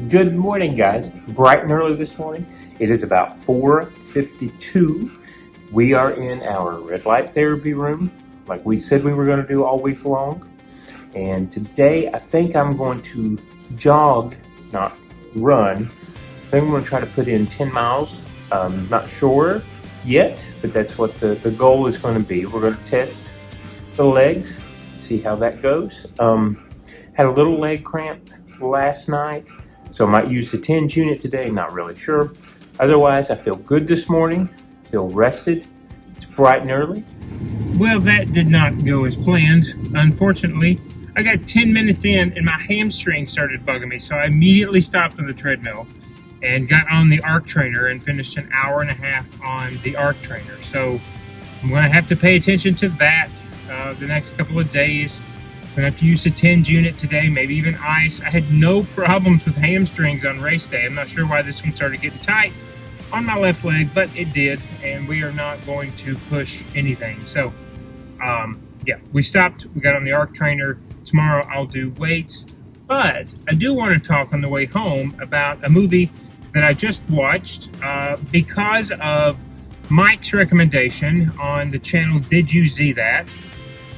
Good morning, guys. Bright and early this morning. It is about 4:52. We are in our red light therapy room, like we said we were going to do all week long. And today, I think I'm going to jog, not run. I think I'm going to try to put in 10 miles. Not sure yet, but that's what the goal is going to be. We're going to test the legs, see how that goes. Had a little leg cramp last night, so I might use the 10 unit today, not really sure. Otherwise, I feel good this morning, feel rested. It's bright and early. Well, that did not go as planned, unfortunately. I got 10 minutes in and my hamstring started bugging me, so I immediately stopped on the treadmill and got on the arc trainer and finished an hour and a half on the arc trainer. So I'm going to have to pay attention to that the next couple of days. I'm going to have to use the 10 unit today, maybe even ice. I had no problems with hamstrings on race day. I'm not sure why this one started getting tight on my left leg, but it did, and we are not going to push anything. So, we stopped. We got on the arc trainer. Tomorrow I'll do weights, but I do want to talk on the way home about a movie that I just watched because of Mike's recommendation on the channel Did You See That?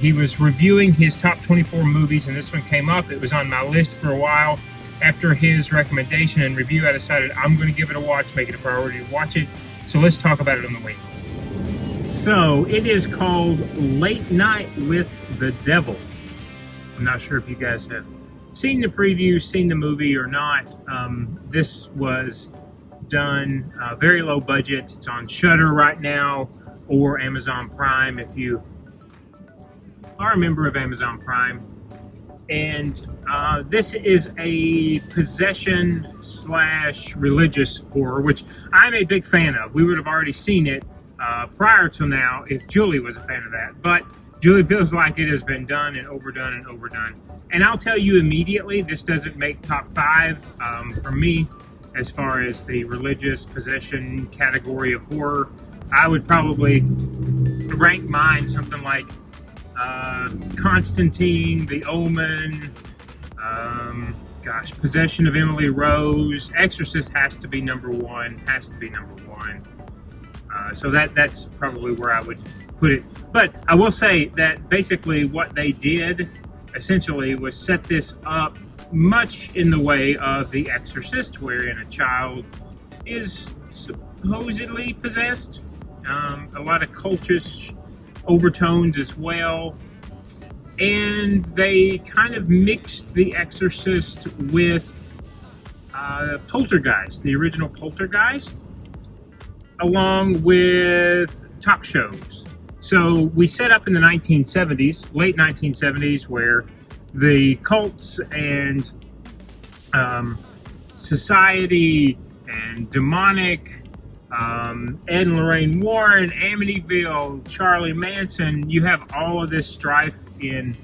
He was reviewing his top 24 movies, and this one came up. It was on my list for a while. After his recommendation and review, I decided I'm going to give it a watch, make it a priority to watch it. So let's talk about it on the way home. So it is called Late Night with the Devil. I'm not sure if you guys have seen the preview, seen the movie or not. This was done very low budget. It's on Shudder right now or Amazon Prime if you are a member of Amazon Prime. And this is a possession / religious horror, which I'm a big fan of. We would have already seen it prior to now if Julie was a fan of that. But Julie feels like it has been done and overdone and overdone. And I'll tell you immediately, this doesn't make top 5 for me as far as the religious possession category of horror. I would probably rank mine something like Constantine, The Omen, Possession of Emily Rose. Exorcist has to be number 1. So that's probably where I would put it. But I will say that basically what they did essentially was set this up much in the way of The Exorcist, wherein a child is supposedly possessed. A lot of cultish overtones as well. And they kind of mixed The Exorcist with Poltergeist, the original Poltergeist, along with talk shows. So we set up in the 1970s, late 1970s, where the cults and society and demonic, Ed and Lorraine Warren, Amityville, Charlie Manson, you have all of this strife in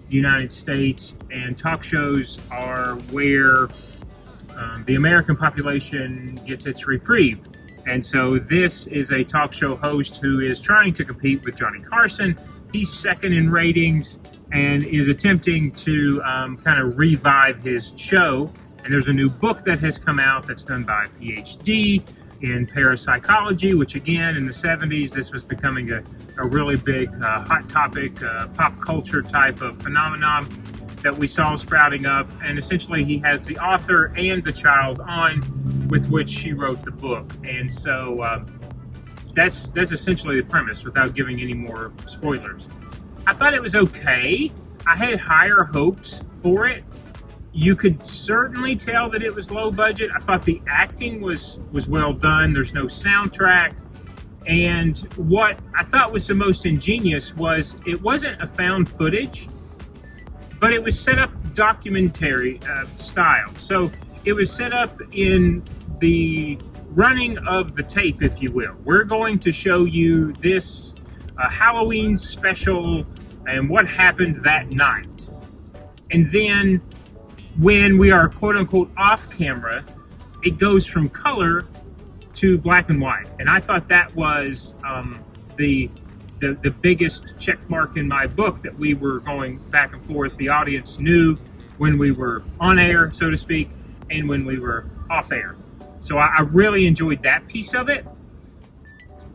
the United States, and talk shows are where the American population gets its reprieve. And so this is a talk show host who is trying to compete with Johnny Carson. He's second in ratings and is attempting to kind of revive his show. And there's a new book that has come out that's done by a PhD in parapsychology, which again, in the 70s, this was becoming a really big hot topic, pop culture type of phenomenon that we saw sprouting up. And essentially he has the author and the child on with which she wrote the book. And so that's essentially the premise without giving any more spoilers. I thought it was okay. I had higher hopes for it. You could certainly tell that it was low budget. I thought the acting was well done. There's no soundtrack. And what I thought was the most ingenious was it wasn't a found footage, but it was set up documentary style. So it was set up in the running of the tape, if you will. We're going to show you this Halloween special and what happened that night. And then when we are quote-unquote off camera, it goes from color to black and white. And I thought that was the biggest check mark in my book, that we were going back and forth. The audience knew when we were on air, so to speak, and when we were off air. So I really enjoyed that piece of it.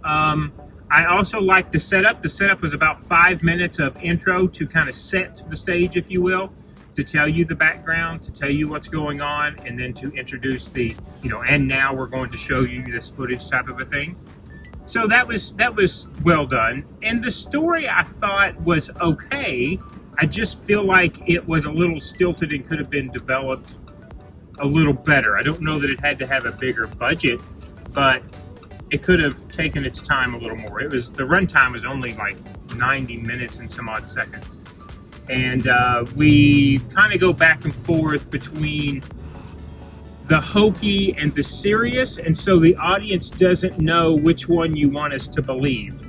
I also liked the setup. The setup was about 5 minutes of intro to kind of set the stage, if you will, to tell you the background, to tell you what's going on, and then to introduce the, and now we're going to show you this footage type of a thing. So that was well done. And the story I thought was okay. I just feel like it was a little stilted and could have been developed a little better. I don't know that it had to have a bigger budget, but it could have taken its time a little more. The runtime was only like 90 minutes and some odd seconds. And we kind of go back and forth between the hokey and the serious, and so the audience doesn't know which one you want us to believe.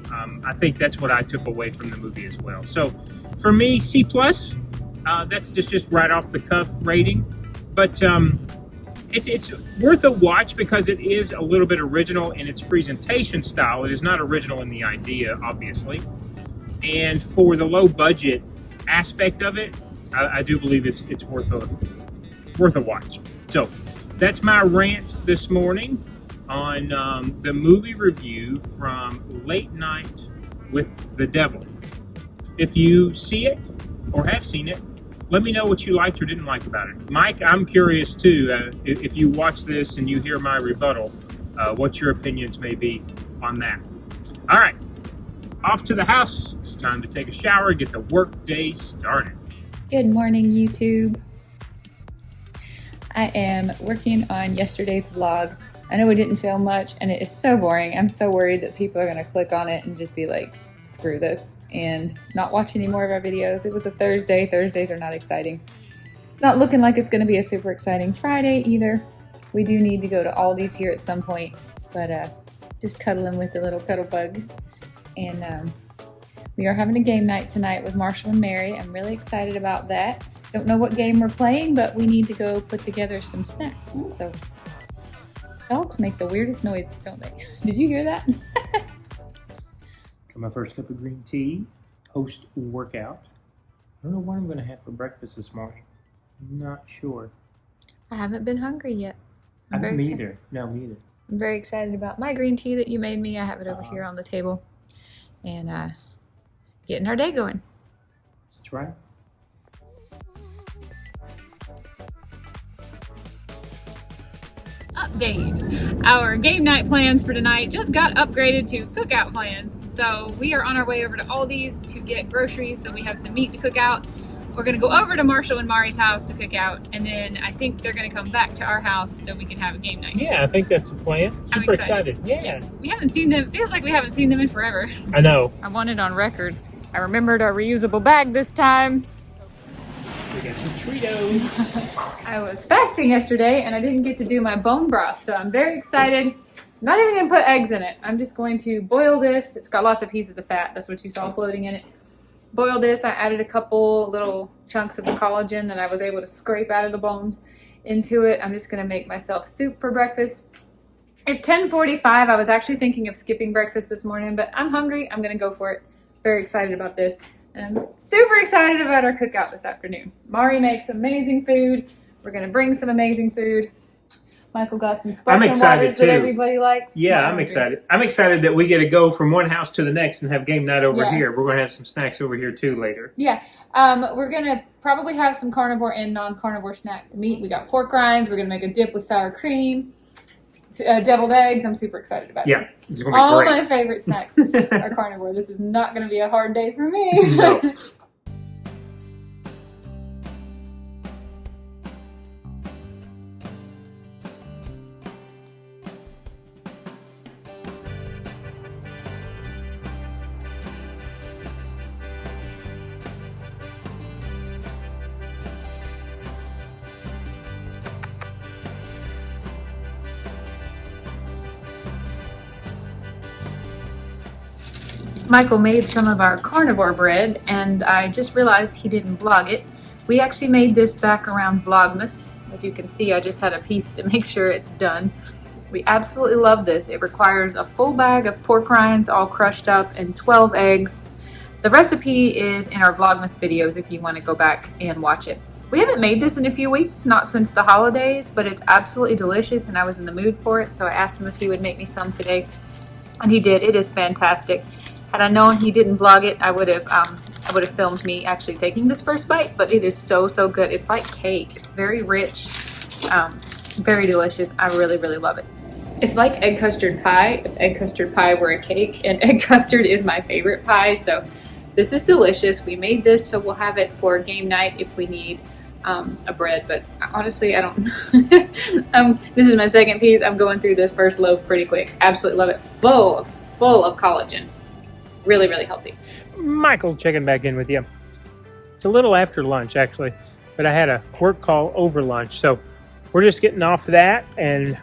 I think that's what I took away from the movie as well. So for me, C+, that's just right off the cuff rating. But it's worth a watch because it is a little bit original in its presentation style. It is not original in the idea, obviously. And for the low budget aspect of it, I do believe it's worth a watch. So that's my rant this morning on the movie review from Late Night with the Devil. If you see it or have seen it, let me know what you liked or didn't like about it. Mike, I'm curious too, if you watch this and you hear my rebuttal, what your opinions may be on that. All right, off to the house. It's time to take a shower, get the work day started. Good morning, YouTube. I am working on yesterday's vlog. I know we didn't film much and it is so boring. I'm so worried that people are going to click on it and just be like, screw this, and not watch any more of our videos. It was a Thursday. Thursdays are not exciting. It's not looking like it's going to be a super exciting Friday either. We do need to go to Aldi's here at some point, but just cuddling with the little cuddle bug. And we are having a game night tonight with Marshall and Mary. I'm really excited about that. Don't know what game we're playing, but we need to go put together some snacks. So dogs make the weirdest noise, don't they? Did you hear that? My first cup of green tea, post-workout. I don't know what I'm going to have for breakfast this morning. I'm not sure. I haven't been hungry yet. Me either. No, me either. I'm very excited about my green tea that you made me. I have it over here on the table. And getting our day going. That's right. Update. Our game night plans for tonight just got upgraded to cookout plans. So we are on our way over to Aldi's to get groceries so we have some meat to cook out. We're going to go over to Marshall and Mari's house to cook out, and then I think they're going to come back to our house so we can have a game night. Yeah, I think that's the plan. Super excited. Yeah. We haven't seen them. Feels like we haven't seen them in forever. I know. I want it on record. I remembered our reusable bag this time. We got some Cheetos. I was fasting yesterday and I didn't get to do my bone broth, so I'm very excited. I'm not even going to put eggs in it. I'm just going to boil this. It's got lots of pieces of fat. That's what you saw floating in it. Boil this. I added a couple little chunks of the collagen that I was able to scrape out of the bones into it. I'm just going to make myself soup for breakfast. It's 10:45. I was actually thinking of skipping breakfast this morning, but I'm hungry. I'm going to go for it. Very excited about this. And I'm super excited about our cookout this afternoon. Mari makes amazing food. We're going to bring some amazing food. Michael got some sparkling waters that everybody likes. Yeah, I'm excited. I'm excited that we get to go from one house to the next and have game night over here. We're going to have some snacks over here too later. Yeah, we're going to probably have some carnivore and non-carnivore snacks to meat. We got pork rinds. We're going to make a dip with sour cream, deviled eggs. I'm super excited about it. Yeah, it's going to be all great. my favorite snacks are carnivore. This is not going to be a hard day for me. No. Michael made some of our carnivore bread, and I just realized he didn't vlog it. We actually made this back around Vlogmas. As you can see, I just had a piece to make sure it's done. We absolutely love this. It requires a full bag of pork rinds all crushed up and 12 eggs, The recipe is in our Vlogmas videos if you want to go back and watch it. We haven't made this in a few weeks, not since the holidays, but it's absolutely delicious and I was in the mood for it, so I asked him if he would make me some today, and he did. It is fantastic. Had I known he didn't vlog it, I would have filmed me actually taking this first bite, but it is so, so good. It's like cake. It's very rich, very delicious. I really, really love it. It's like egg custard pie, if egg custard pie were a cake, and egg custard is my favorite pie, so this is delicious. We made this, so we'll have it for game night if we need a bread, but honestly, I don't. This is my second piece. I'm going through this first loaf pretty quick. Absolutely love it. Full of collagen. Really, really healthy. Michael checking back in with you. It's a little after lunch, actually, but I had a work call over lunch, so we're just getting off that and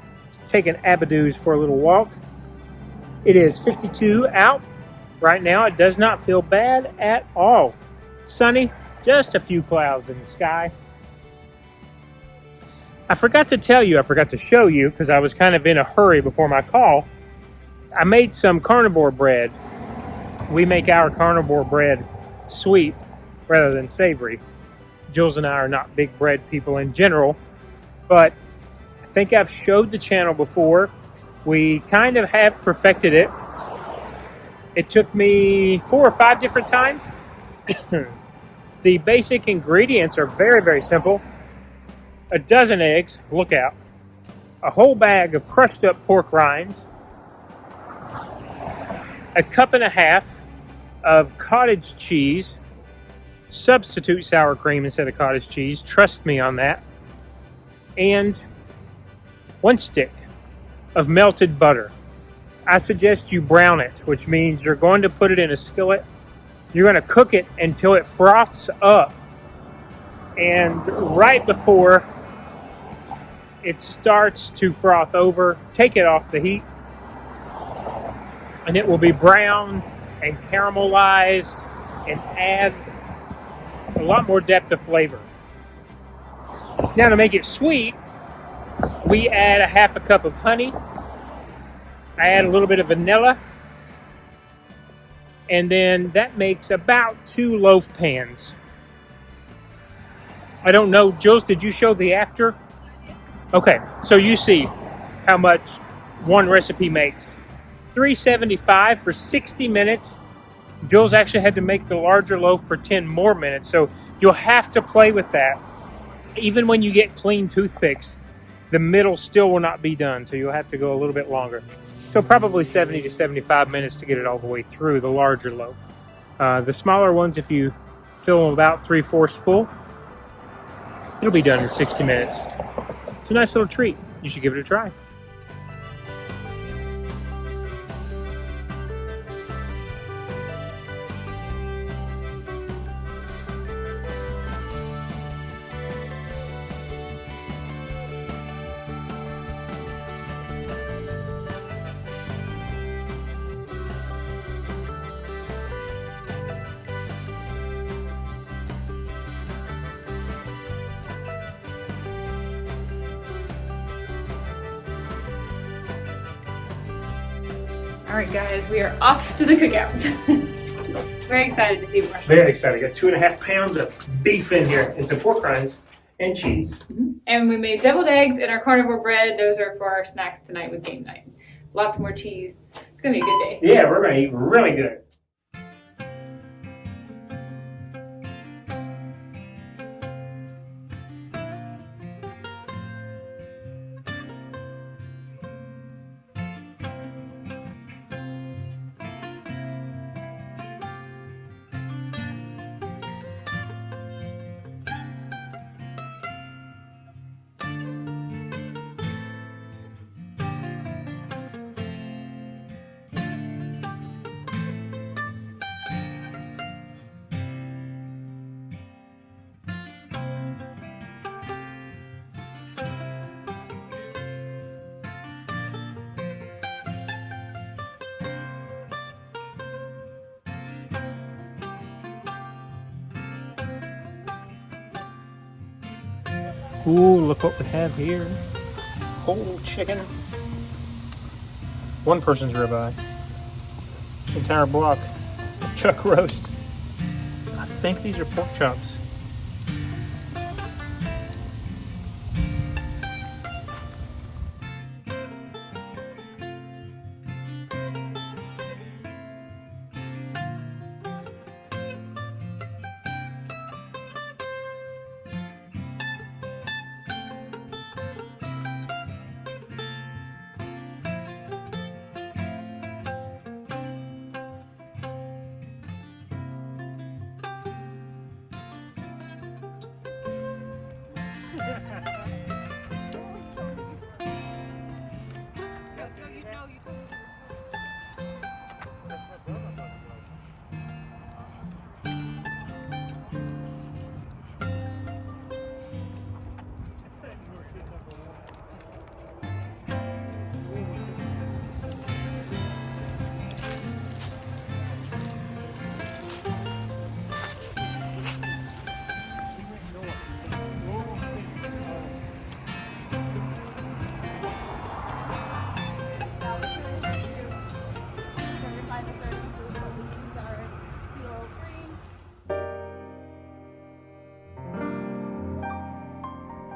taking Abadoos for a little walk. It is 52 out right now. It does not feel bad at all. Sunny, just a few clouds in the sky. I forgot to tell you, I forgot to show you, because I was kind of in a hurry before my call. I made some carnivore bread. We make our carnivore bread sweet rather than savory. Jules and I are not big bread people in general, but I think I've showed the channel before. We kind of have perfected it. It took me 4 or 5 different times. The basic ingredients are very, very simple. A dozen eggs, look out. A whole bag of crushed up pork rinds. A cup and a half of cottage cheese. Substitute sour cream instead of cottage cheese. Trust me on that. And 1 stick of melted butter. I suggest you brown it, which means you're going to put it in a skillet. You're going to cook it until it froths up. And right before it starts to froth over, take it off the heat. And it will be brown and caramelized and add a lot more depth of flavor. Now, to make it sweet, we add a half a cup of honey. I add a little bit of vanilla. And then that makes about 2 loaf pans. I don't know, Jules, did you show the after? Okay, so you see how much one recipe makes. $3.75 for 60 minutes. Jules actually had to make the larger loaf for 10 more minutes, so you'll have to play with that. Even when you get clean toothpicks, the middle still will not be done, so you'll have to go a little bit longer. So probably 70 to 75 minutes to get it all the way through, the larger loaf. The smaller ones, if you fill them about 3/4 full, it'll be done in 60 minutes. It's a nice little treat. You should give it a try. All right, guys, we are off to the cookout. Very excited to see what we're Very excited. Got 2.5 pounds of beef in here and some pork rinds and cheese. And we made deviled eggs in our carnivore bread. Those are for our snacks tonight with game night. Lots more cheese. It's gonna be a good day. Yeah, we're gonna eat really good. Ooh, look what we have here. Whole chicken. One person's ribeye. Entire block of chuck roast. think these are pork chops.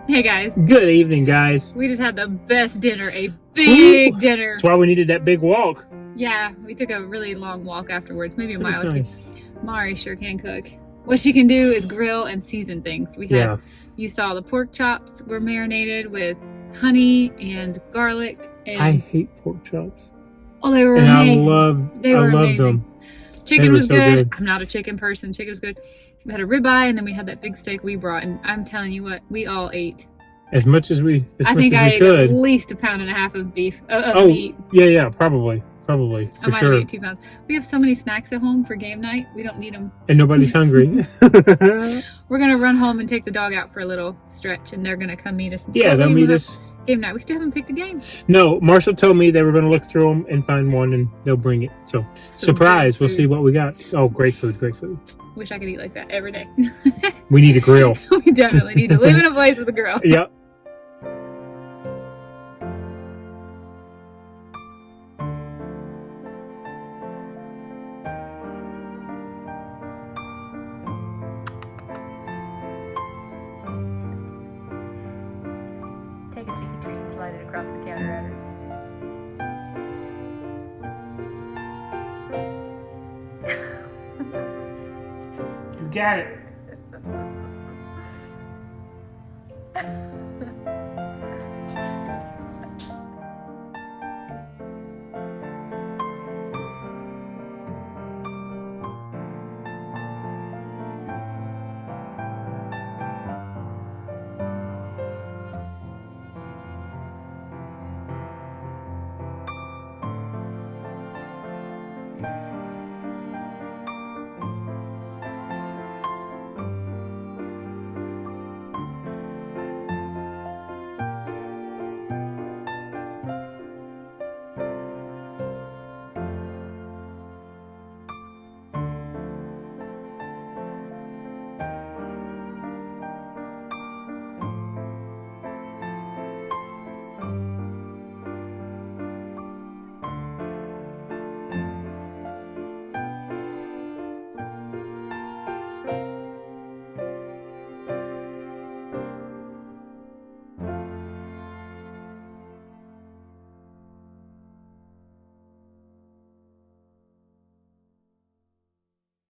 Hey guys, Good evening, guys. we just had the best dinner, a big dinner. That's why we needed that big walk. Yeah, we took a really long walk afterwards, maybe a It was mile or two. nice. Mari sure can cook. What she can do is grill and season things. We had, Yeah. you saw the pork chops were marinated with honey and garlic. And, I hate pork chops. oh, they were And amazing. They I were love amazing. them. Chicken They were was so good. good. I'm not a chicken person. Chicken was good. We had a ribeye, and then we had that big steak we brought. And I'm telling you what, we all ate. As much as we I think I ate could. at least 1.5 pounds of beef of Oh, meat. yeah, probably I for might have sure. ate 2 pounds. We have so many snacks at home for game night. We don't need them. And nobody's hungry. We're gonna run home and take the dog out for a little stretch, and they're gonna come meet us. Yeah, they'll We'll meet have us. Game night. We still haven't picked a game. No, Marshall told me they were going to look through them and find one, and they'll bring it. So, surprise! great We'll food. see what we got. Oh, great food, great food. Wish I could eat like that every day. We need a grill. We definitely need to live in a place with a grill. Yep. Take a cheeky treat and slide it across the counter at her. You got it.